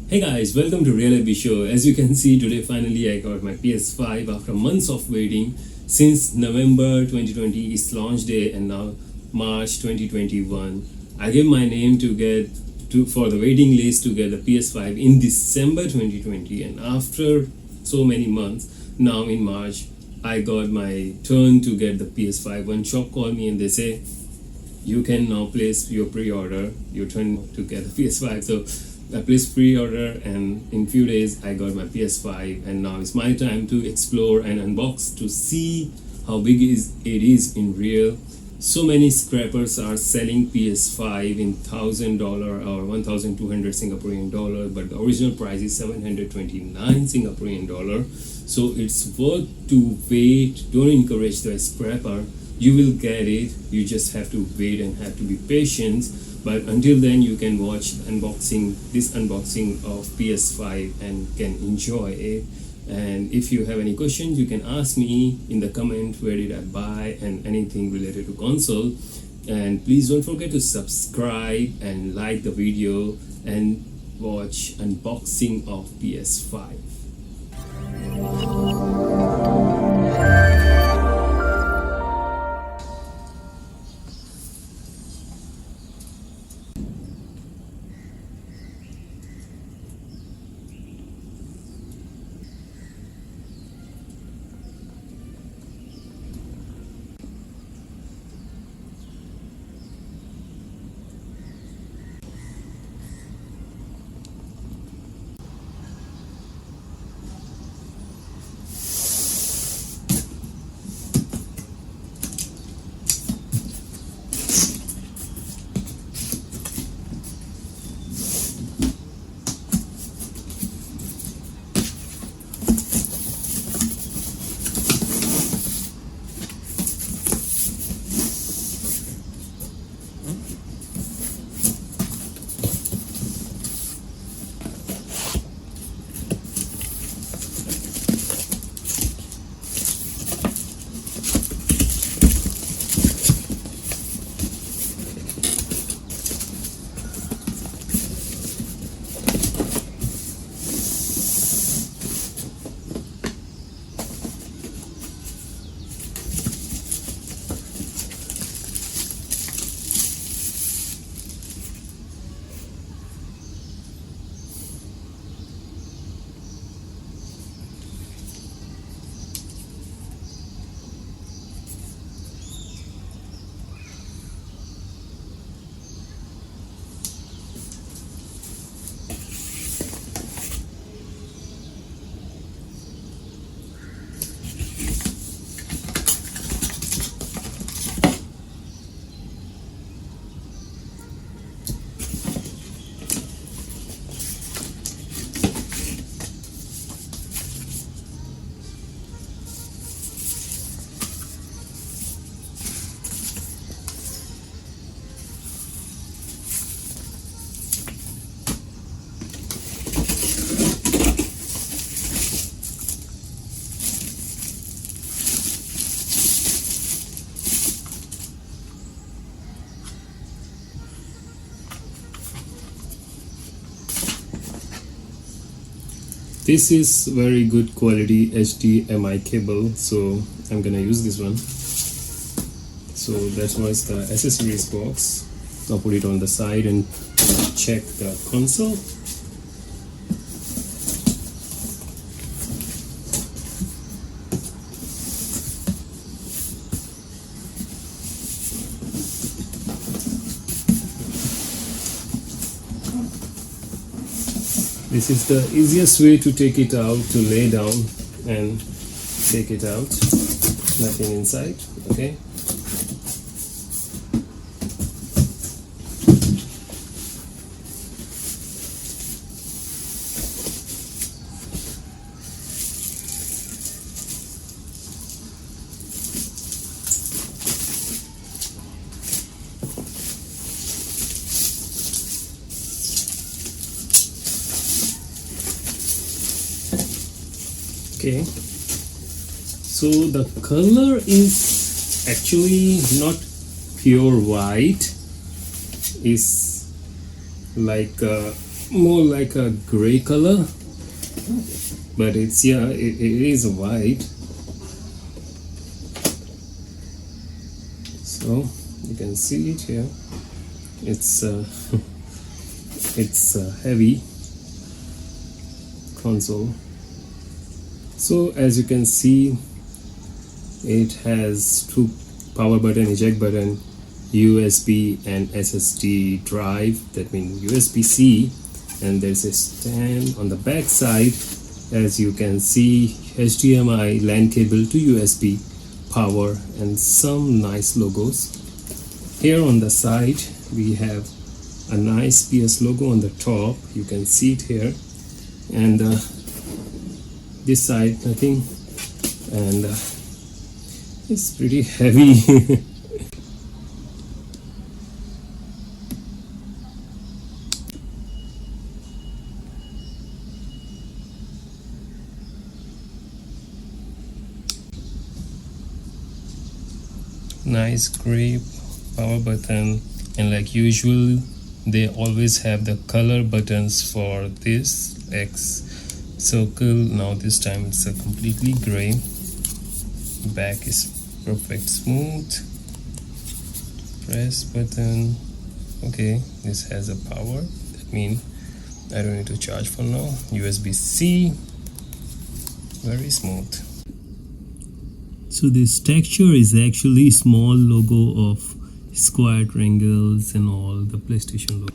Hey guys, welcome to Real Life Show. As you can see today, finally I got my PS5 after months of waiting. Since November 2020 its launch day and now March 2021. I gave my name for the waiting list to get the PS5 in December 2020, and after so many months, now in March, I got my turn to get the PS5. One shop called me and they say, you can now place your pre-order, your turn to get the PS5. So I placed pre-order and in few days I got my PS5, and now it's my time to explore and unbox to see how big it is in real. So many scrappers are selling PS5 in $1,000 or 1,200 Singaporean dollar, but the original price is 729 Singaporean dollar. So it's worth to wait. Don't encourage the scrapper. You will get it. You just have to wait and have to be patient. But until then, you can watch this unboxing of PS5 and can enjoy it. And if you have any questions, you can ask me in the comment, where did I buy and anything related to console. And please don't forget to subscribe and like the video and watch unboxing of PS5. This is very good quality HDMI cable, so I'm gonna use this one. So that was the accessories box. I'll put it on the side and check the console. This is the easiest way to take it out, to lay down and take it out. Nothing inside, okay? Okay, so the color is actually not pure white, is like more like a gray color, but it's, yeah, it is white. So you can see it here. It's it's a heavy console. So as you can see, it has two power button, eject button, USB and SSD drive, that means USB-C, and there's a stand on the back side. As you can see, HDMI LAN cable to USB power and some nice logos. Here on the side we have a nice PS logo on the top, you can see it here, and this side nothing, and it's pretty heavy. Nice gray power button, and like usual they always have the color buttons for this X circle. Now this time it's a completely gray. Back is perfect smooth. Press button. Okay, this has a power, that means I don't need to charge for now. USB-C, very smooth. So this texture is actually small logo of square triangles and all the PlayStation logo.